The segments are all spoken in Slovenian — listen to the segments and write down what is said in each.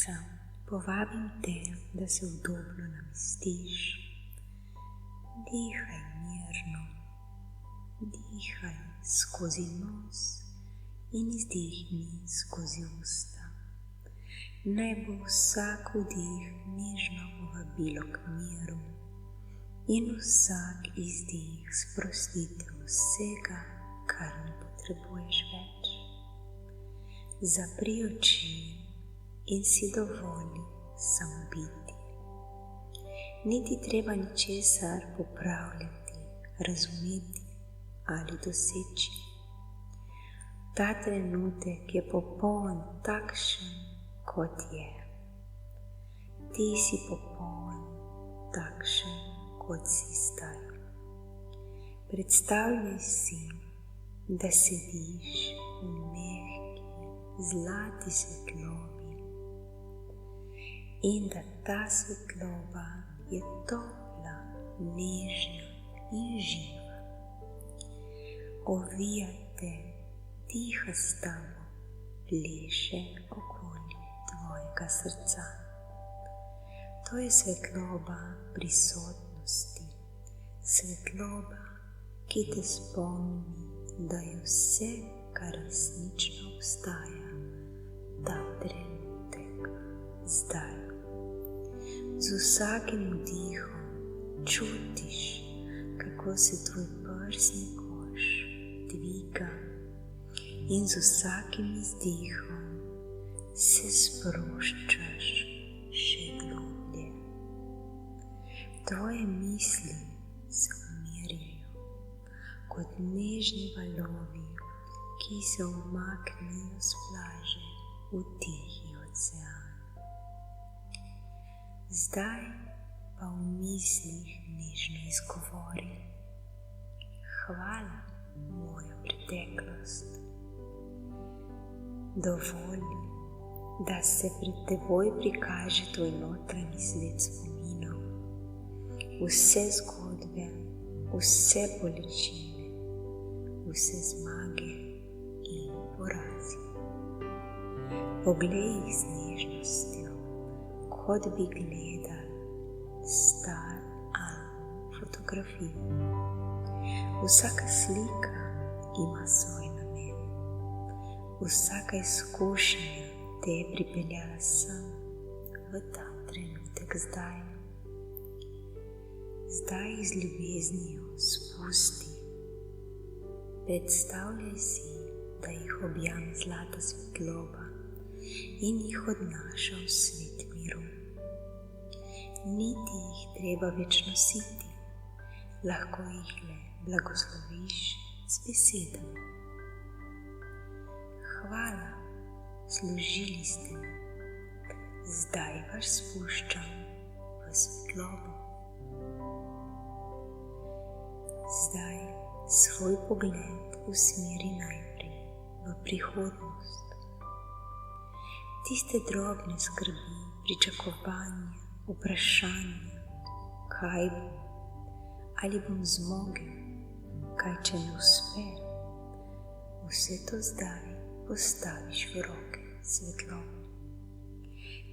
srca povabim te, da se udobno namestiš. Dihaj mirno, dihaj skozi nos in izdihni skozi usta. Naj bo vsak vdih nežno povabilo k miru in vsak izdih sprostitev vsega, kar ne potrebuješ več. Zapri oči in si dovoli samo biti. Ni ti treba ničesar popravljati, razumeti ali doseči. Ta trenutek je popoln takšen, kot je. Ti si popoln takšen, kot si zdaj. Predstavljaj si, da sediš v mehki, zlati svetlobi in da ta svetloba je topla, nežna in živa. Ovijaj te, tiha s tabo, pleše okoli tvojega srca. To je svetloba prisotnosti, svetloba, ki te spomni, da je vse, kar resnično obstaja, ta trenutek, zdaj. Z vsakim vdihom čutiš, kako se tvoj prsni koš dviga in z vsakim izdihom se sproščaš še globlje. Tvoje misli se umirjajo kot nežni valovi, ki se umaknejo s plaže v tihi ocean. Zdaj pa v mislih nežno izgovori: hvala, moja preteklost. Dovoli, da se pred teboj prikaže tvoj notranji svet spominov, vse zgodbe, vse bolečine, vse zmage in porazi. Poglej jih z nežnostjo, kot bi gledal star album fotografij. Vsaka slika ima svoj namen, vsaka izkušnja te je pripeljala sem v ta trenutek zdaj. Zdaj jih z ljubeznijo spusti. Predstavljaj si, da jih objame zlata svetloba in jih odnaša v svet miru. Niti jih treba več nositi, lahko jih le blagosloviš z besedami. Hvala, služili ste mi, zdaj vas spuščam v svetlobo. Zdaj svoj pogled usmeri najprej v prihodnost. Tiste drobne skrbi, pričakovanja, vprašanja, kaj bo, ali bom zmogel, kaj če ne uspe. Vse to zdaj postaviš v roke svetlobe.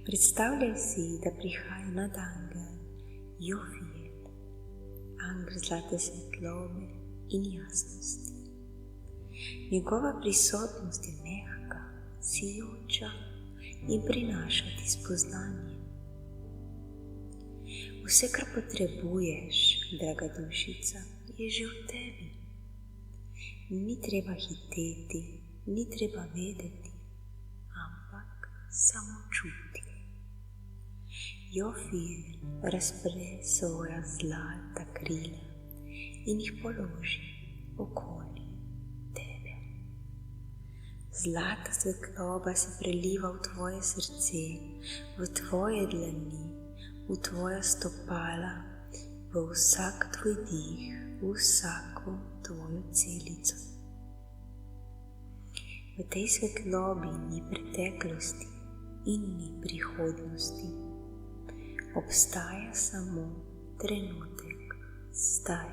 Predstavljaj si, da prihaja nad angel Jofiel, angel zlate svetlobe in jasnosti. Njegova prisotnost je mehka, sijoča in prinaša ti spoznanje. Vse, kar potrebuješ, draga dušica, je že v tebi. Ni treba hiteti, ni treba vedeti, ampak samo čuti. Jofiel razpre svoja zlata krila in jih položi okoli tebe. Zlata svetloba se preliva v tvoje srce, v tvoje dlani, v tvoja stopala, v vsak tvoj dih, v vsako tvojo celico. V tej svetlobi ni preteklosti in ni prihodnosti. Obstaja samo trenutek, zdaj.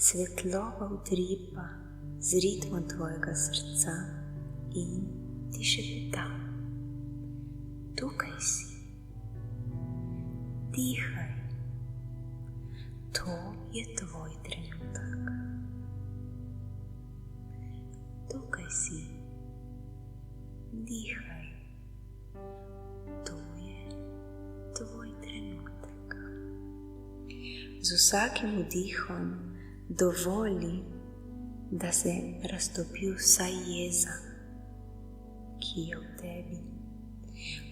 Svetloba utripa z ritmom tvojega srca in ti šepeta: Tukaj si. Dihaj. To je tvoj trenutek. Tukaj si. Dihaj. To je tvoj trenutek. Z vsakim vdihom dovoli, da se raztopi vsa jeza, ki je v tebi.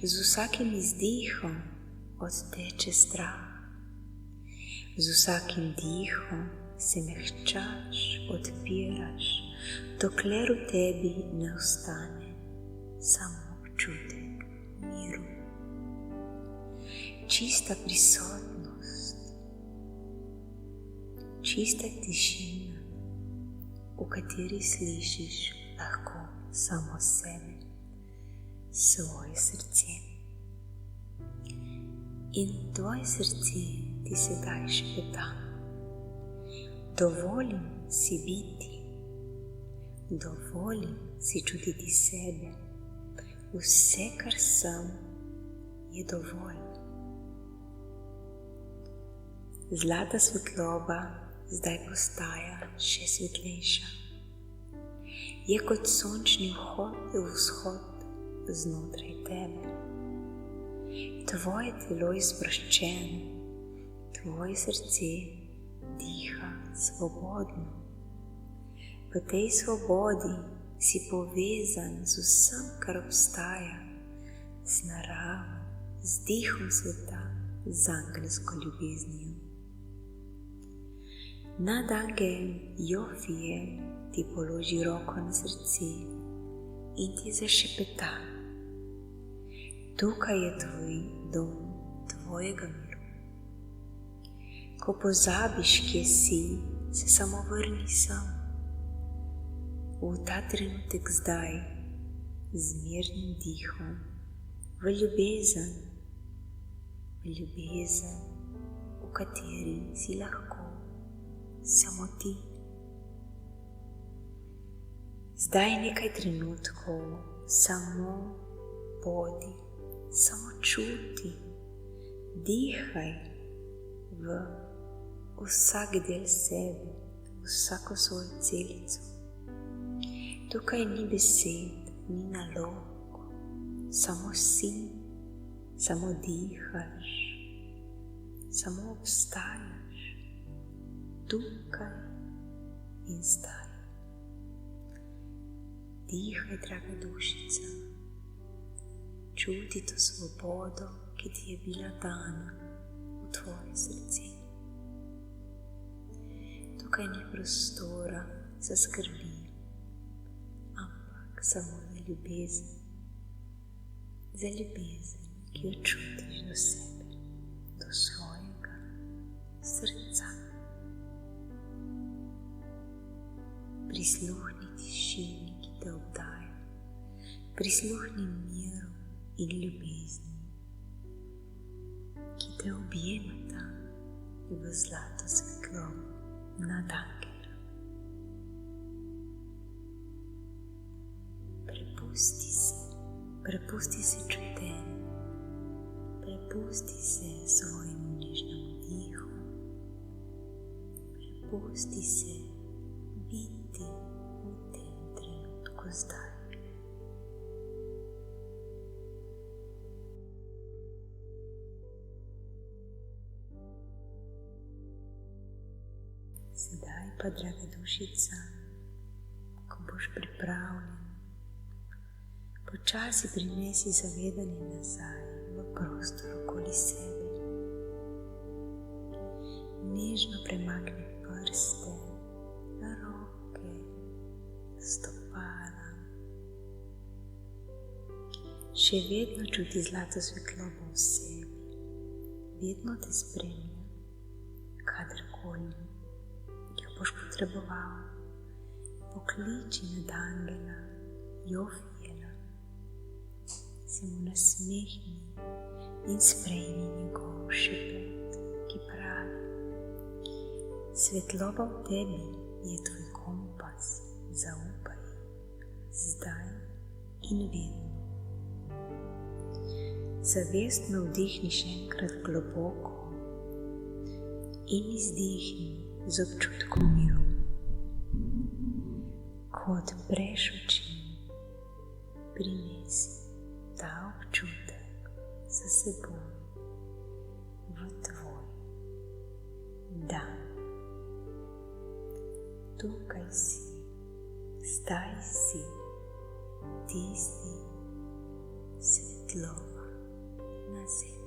Z vsakim izdihom odteče strah. Z vsakim dihom se mehčaš, odpiraš, dokler v tebi ne ostane samo občutek miru. Čista prisotnost, čista tišina, v kateri slišiš lahko samo sebe, svoje srce. In tvoje srce ti sedaj šepeta. Dovolim si biti, dovolim si čutiti sebe. Vse, kar sem, je dovolj. Zlata svetloba zdaj postaja še svetlejša. Je kot sončni vzhod znotraj tebe. Tvoje telo je sproščeno, tvoje srce diha svobodno. V tej svobodi si povezan z vsem, kar obstaja, z naravo, z dihom sveta, z angelsko ljubeznijo. Nadangel Jofiel ti položi roko na srce in ti zašepeta. Tukaj je tvoj dom, tvojega miru. Ko pozabiš, kje si, se samo vrni sem. V ta trenutek zdaj, z mirnim dihom, v ljubezen, v kateri si lahko samo ti. Zdaj nekaj trenutkov samo bodi, samo čuti, dihaj v vsak del sebe, vsako svojo celico. Tukaj ni besed, ni nalog, samo si, samo dihaš, samo obstajaš, tukaj in zdaj. Dihaj, draga dušica, čuti to svobodo, ki ti je bila dana v tvoje srce. Tukaj ni prostora za skrbi, ampak samo za ljubezen, ki jo čutiš do sebe, do svojega srca. Prisluhni tišini, ki te obdaja, prisluhni miru in ljubezni, ki te objemata v zlato svetlobo nad angela. Prepusti se čutenju, prepusti se svojemu nežnemu dihu, prepusti se biti v tem trenutku zdaj. Sedaj pa, draga dušica, ko boš pripravljen, počasi prinesi zavedanje nazaj v prostor okoli sebe. Nežno premakni prste, roke, stopala. Še vedno čuti zlato svetlobo v sebi, vedno te spremlja, kadarkoli jo boš potreboval. Pokliči nadangela Jofiela, se mu nasmehni in sprejmi njegov šepet, ki pravi: svetloba v tebi je tvoj kompas, zaupaj zdaj in vedno. Zavestno vdihni še enkrat globoko in izdihni z občutkom miru. Ko odpreš oči, prinesi ta občutek za seboj v tvoj dan. Tukaj si, zdaj si tisti svetloba na zemlji.